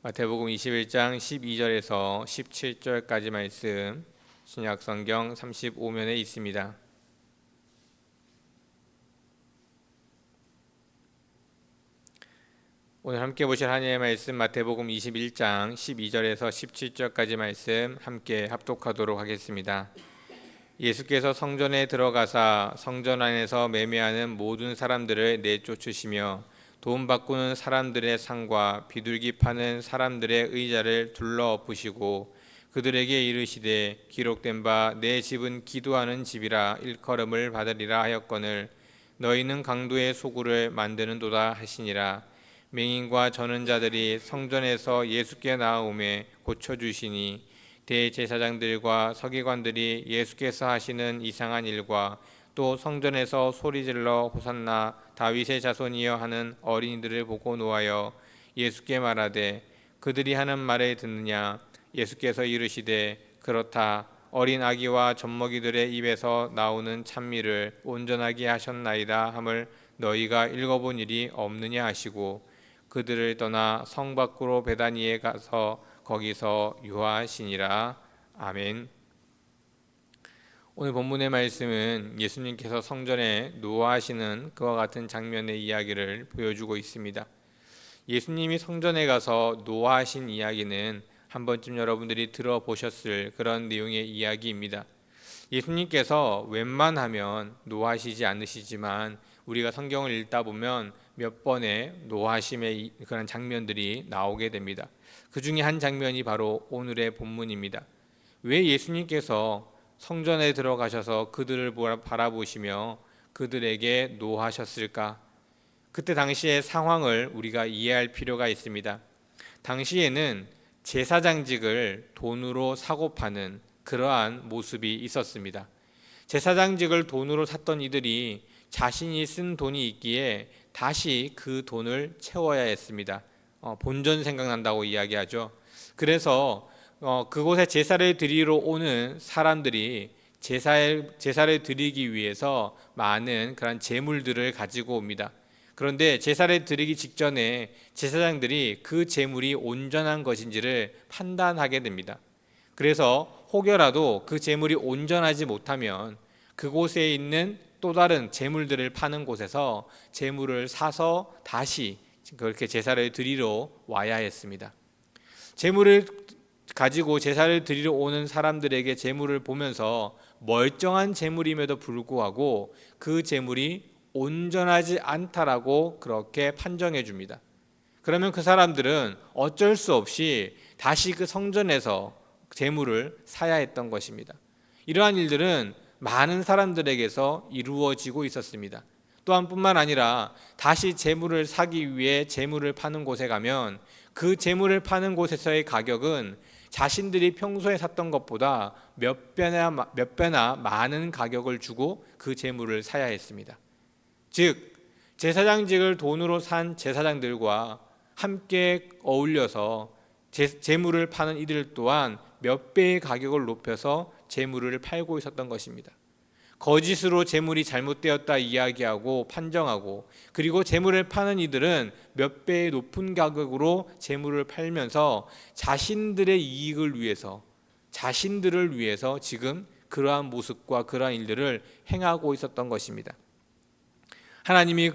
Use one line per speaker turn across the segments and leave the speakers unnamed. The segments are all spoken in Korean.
마태복음 21장 12절에서 17절까지 말씀 신약성경 35면에 있습니다. 오늘 함께 보실 하나님의 말씀 마태복음 21장 12절에서 17절까지 말씀 함께 합독하도록 하겠습니다. 예수께서 성전에 들어가사 성전 안에서 매매하는 모든 사람들을 내쫓으시며 돈 바꾸는 사람들의 상과 비둘기 파는 사람들의 의자를 둘러 엎으시고 그들에게 이르시되 기록된 바 내 집은 기도하는 집이라 일컬음을 받으리라 하였거늘 너희는 강도의 소굴을 만드는도다 하시니라. 맹인과 저는 자들이 성전에서 예수께 나아오매 고쳐주시니 대제사장들과 서기관들이 예수께서 하시는 이상한 일과 또 성전에서 소리질러 호산나 다윗의 자손이여 하는 어린이들을 보고 노하여 예수께 말하되 그들이 하는 말을 듣느냐. 예수께서 이르시되 그렇다. 어린 아기와 젖먹이들의 입에서 나오는 찬미를 온전하게 하셨나이다 함을 너희가 읽어본 일이 없느냐 하시고 그들을 떠나 성 밖으로 베다니에 가서 거기서 유하시니라. 아멘. 오늘 본문의 말씀은 예수님께서 성전에 노하시는 그와 같은 장면의 이야기를 보여주고 있습니다. 예수님이 성전에 가서 노하신 이야기는 한 번쯤 여러분들이 들어보셨을 그런 내용의 이야기입니다. 예수님께서 웬만하면 노하시지 않으시지만 우리가 성경을 읽다 보면 몇 번의 노하심의 그런 장면들이 나오게 됩니다. 그 중에 한 장면이 바로 오늘의 본문입니다. 왜 예수님께서 성전에 들어가셔서 그들을 바라보시며 그들에게 노하셨을까? 그때 당시의 상황을 우리가 이해할 필요가 있습니다. 당시에는 제사장직을 돈으로 사고 파는 그러한 모습이 있었습니다. 제사장직을 돈으로 샀던 이들이 자신이 쓴 돈이 있기에 다시 그 돈을 채워야 했습니다. 본전 생각난다고 이야기하죠. 그래서 그곳에 제사를 드리러 오는 사람들이 제사를 드리기 위해서 많은 그런 제물들을 가지고 옵니다. 그런데 제사를 드리기 직전에 제사장들이 그 제물이 온전한 것인지를 판단하게 됩니다. 그래서 혹여라도 그 제물이 온전하지 못하면 그곳에 있는 또 다른 제물들을 파는 곳에서 제물을 사서 다시 그렇게 제사를 드리러 와야 했습니다. 제물을 가지고 제사를 드리러 오는 사람들에게 제물을 보면서 멀쩡한 제물임에도 불구하고 그 제물이 온전하지 않다라고 그렇게 판정해 줍니다. 그러면 그 사람들은 어쩔 수 없이 다시 그 성전에서 제물을 사야 했던 것입니다. 이러한 일들은 많은 사람들에게서 이루어지고 있었습니다. 또한 뿐만 아니라 다시 제물을 사기 위해 제물을 파는 곳에 가면 그 제물을 파는 곳에서의 가격은 자신들이 평소에 샀던 것보다 몇 배나 많은 가격을 주고 그 제물을 사야 했습니다. 즉 제사장직을 돈으로 산 제사장들과 함께 어울려서 제물을 파는 이들 또한 몇 배의 가격을 높여서 제물을 팔고 있었던 것입니다. 거짓으로 제물이 잘못되었다 이야기하고 판정하고 그리고 제물을 파는 이들은 몇 배의 높은 가격으로 제물을 팔면서 자신들의 이익을 위해서 자신들을 위해서 지금 그러한 모습과 그러한 일들을 행하고 있었던 것입니다. 하나님이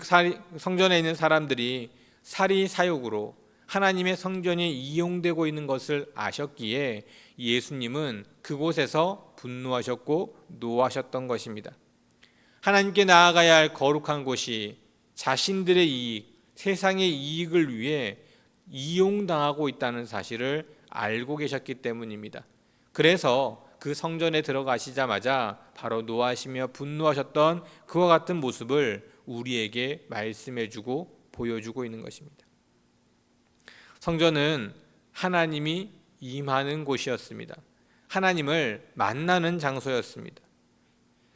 성전에 있는 사람들이 사리 사욕으로 하나님의 성전이 이용되고 있는 것을 아셨기에 예수님은 그곳에서 분노하셨고 노하셨던 것입니다. 하나님께 나아가야 할 거룩한 곳이 자신들의 이익, 세상의 이익을 위해 이용당하고 있다는 사실을 알고 계셨기 때문입니다. 그래서 그 성전에 들어가시자마자 바로 노하시며 분노하셨던 그와 같은 모습을 우리에게 말씀해주고 보여주고 있는 것입니다. 성전은 하나님이 임하는 곳이었습니다. 하나님을 만나는 장소였습니다.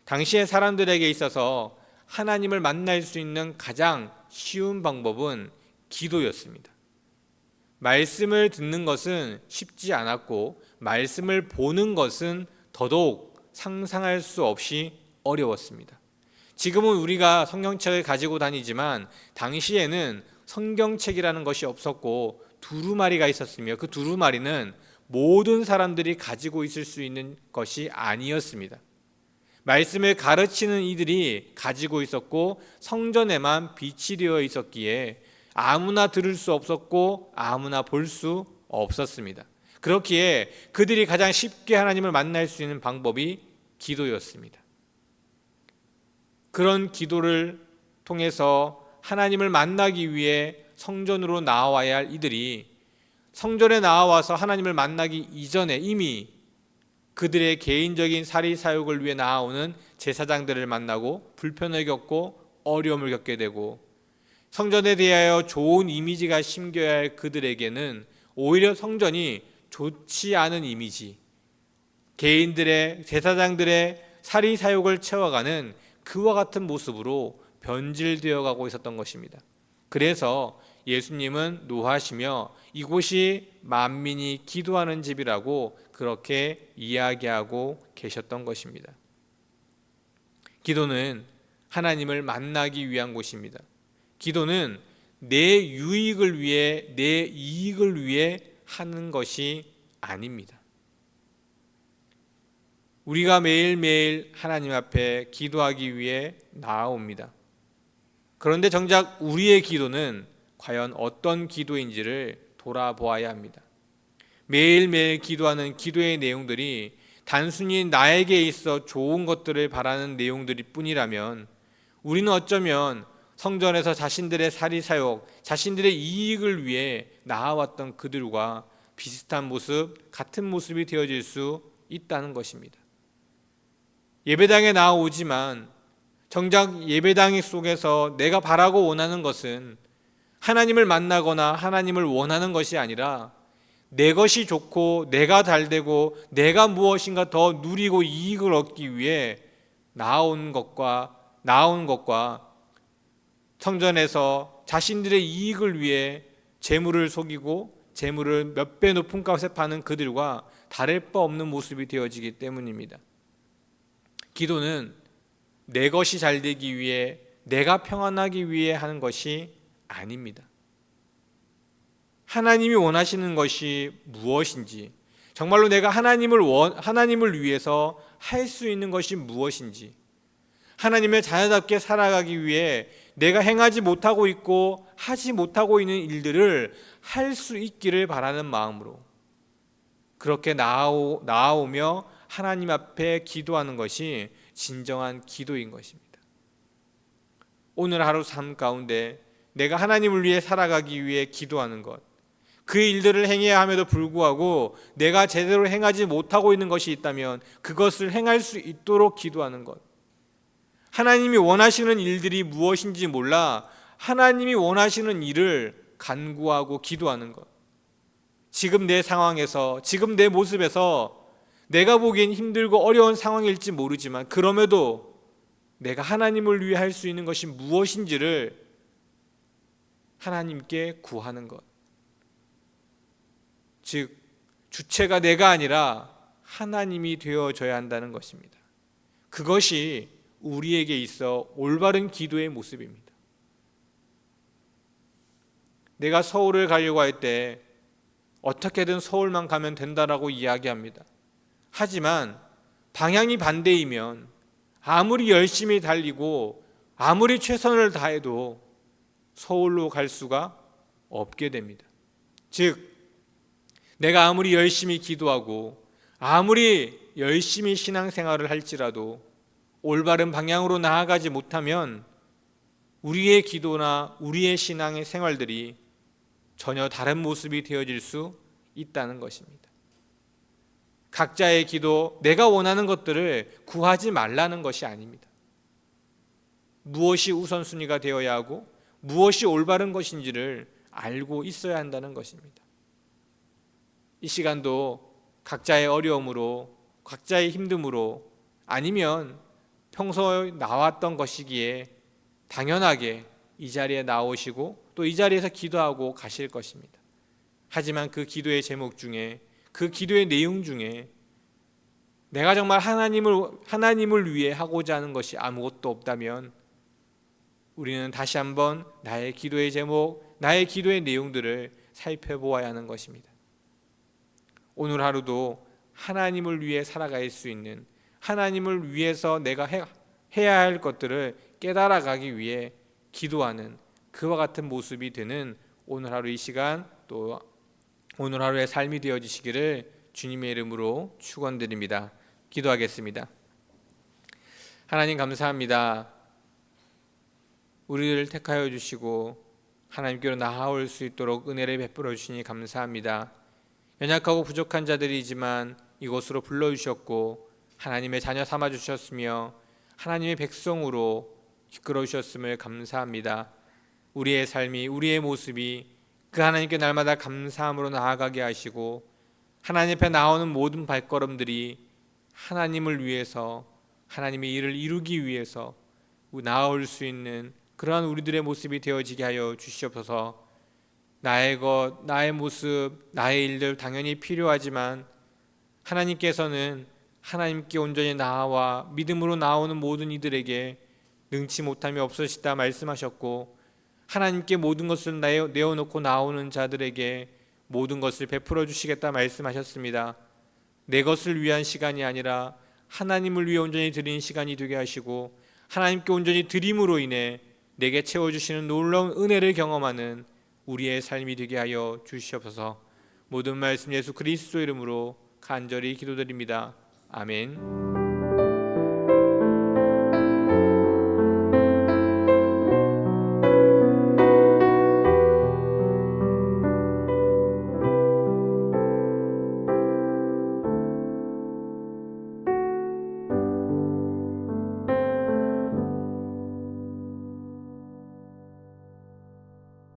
당시의 사람들에게 있어서 하나님을 만날 수 있는 가장 쉬운 방법은 기도였습니다. 말씀을 듣는 것은 쉽지 않았고 말씀을 보는 것은 더더욱 상상할 수 없이 어려웠습니다. 지금은 우리가 성경책을 가지고 다니지만 당시에는 성경책이라는 것이 없었고 두루마리가 있었으며 그 두루마리는 모든 사람들이 가지고 있을 수 있는 것이 아니었습니다. 말씀을 가르치는 이들이 가지고 있었고 성전에만 비치되어 있었기에 아무나 들을 수 없었고 아무나 볼 수 없었습니다. 그렇기에 그들이 가장 쉽게 하나님을 만날 수 있는 방법이 기도였습니다. 그런 기도를 통해서 하나님을 만나기 위해 성전으로 나와야 할 이들이 성전에 나와서 하나님을 만나기 이전에 이미 그들의 개인적인 사리사욕을 위해 나아오는 제사장들을 만나고 불편을 겪고 어려움을 겪게 되고, 성전에 대하여 좋은 이미지가 심겨야 할 그들에게는 오히려 성전이 좋지 않은 이미지, 개인들의 제사장들의 사리사욕을 채워가는 그와 같은 모습으로 변질되어 가고 있었던 것입니다. 그래서 예수님은 노하시며 이곳이 만민이 기도하는 집이라고 그렇게 이야기하고 계셨던 것입니다. 기도는 하나님을 만나기 위한 곳입니다. 기도는 내 유익을 위해, 내 이익을 위해 하는 것이 아닙니다. 우리가 매일매일 하나님 앞에 기도하기 위해 나아옵니다. 그런데 정작 우리의 기도는 과연 어떤 기도인지를 돌아보아야 합니다. 매일매일 기도하는 기도의 내용들이 단순히 나에게 있어 좋은 것들을 바라는 내용들일 뿐이라면 우리는 어쩌면 성전에서 자신들의 사리사욕, 자신들의 이익을 위해 나아왔던 그들과 비슷한 모습, 같은 모습이 되어질 수 있다는 것입니다. 예배당에 나아오지만 정작 예배당 속에서 내가 바라고 원하는 것은 하나님을 만나거나 하나님을 원하는 것이 아니라 내 것이 좋고 내가 잘되고 내가 무엇인가 더 누리고 이익을 얻기 위해 나온 것과 성전에서 자신들의 이익을 위해 재물을 속이고 재물을 몇 배 높은 값에 파는 그들과 다를 바 없는 모습이 되어지기 때문입니다. 기도는 내 것이 잘되기 위해, 내가 평안하기 위해 하는 것이 아닙니다. 하나님이 원하시는 것이 무엇인지, 정말로 내가 하나님을 위해서 할 수 있는 것이 무엇인지, 하나님의 자녀답게 살아가기 위해 내가 행하지 못하고 있고 하지 못하고 있는 일들을 할 수 있기를 바라는 마음으로 그렇게 나아오며 하나님 앞에 기도하는 것이 진정한 기도인 것입니다. 오늘 하루 삶 가운데 내가 하나님을 위해 살아가기 위해 기도하는 것, 그 일들을 행해야 함에도 불구하고 내가 제대로 행하지 못하고 있는 것이 있다면 그것을 행할 수 있도록 기도하는 것, 하나님이 원하시는 일들이 무엇인지 몰라 하나님이 원하시는 일을 간구하고 기도하는 것, 지금 내 상황에서, 지금 내 모습에서 내가 보기엔 힘들고 어려운 상황일지 모르지만 그럼에도 내가 하나님을 위해 할 수 있는 것이 무엇인지를 하나님께 구하는 것, 즉 주체가 내가 아니라 하나님이 되어져야 한다는 것입니다. 그것이 우리에게 있어 올바른 기도의 모습입니다. 내가 서울을 가려고 할 때 어떻게든 서울만 가면 된다라고 이야기합니다. 하지만 방향이 반대이면 아무리 열심히 달리고 아무리 최선을 다해도 서울로 갈 수가 없게 됩니다. 즉 내가 아무리 열심히 기도하고 아무리 열심히 신앙생활을 할지라도 올바른 방향으로 나아가지 못하면 우리의 기도나 우리의 신앙의 생활들이 전혀 다른 모습이 되어질 수 있다는 것입니다. 각자의 기도, 내가 원하는 것들을 구하지 말라는 것이 아닙니다. 무엇이 우선순위가 되어야 하고 무엇이 올바른 것인지를 알고 있어야 한다는 것입니다. 이 시간도 각자의 어려움으로, 각자의 힘듦으로, 아니면 평소에 나왔던 것이기에 당연하게 이 자리에 나오시고 또 이 자리에서 기도하고 가실 것입니다. 하지만 그 기도의 제목 중에, 그 기도의 내용 중에 내가 정말 하나님을 위해 하고자 하는 것이 아무것도 없다면 우리는 다시 한번 나의 기도의 제목, 나의 기도의 내용들을 살펴보아야 하는 것입니다. 오늘 하루도 하나님을 위해 살아갈 수 있는, 하나님을 위해서 내가 해야 할 것들을 깨달아가기 위해 기도하는 그와 같은 모습이 되는 오늘 하루 이 시간, 또 오늘 하루의 삶이 되어지시기를 주님의 이름으로 축원드립니다. 기도하겠습니다. 하나님 감사합니다. 우리를 택하여 주시고 하나님께로 나아올 수 있도록 은혜를 베풀어 주시니 감사합니다. 연약하고 부족한 자들이지만 이곳으로 불러주셨고 하나님의 자녀 삼아 주셨으며 하나님의 백성으로 이끌어 주셨음을 감사합니다. 우리의 삶이, 우리의 모습이 그 하나님께 날마다 감사함으로 나아가게 하시고 하나님 앞에 나오는 모든 발걸음들이 하나님을 위해서, 하나님의 일을 이루기 위해서 나아올 수 있는 그러한 우리들의 모습이 되어지게 하여 주시옵소서. 나의 것, 나의 모습, 나의 일들 당연히 필요하지만 하나님께서는 하나님께 온전히 나아와 믿음으로 나오는 모든 이들에게 능치 못함이 없으시다 말씀하셨고, 하나님께 모든 것을 내어놓고 나오는 자들에게 모든 것을 베풀어 주시겠다 말씀하셨습니다. 내 것을 위한 시간이 아니라 하나님을 위해 온전히 드리는 시간이 되게 하시고 하나님께 온전히 드림으로 인해 내게 채워주시는 놀라운 은혜를 경험하는 우리의 삶이 되게 하여 주시옵소서. 모든 말씀 예수 그리스도 이름으로 간절히 기도드립니다. 아멘.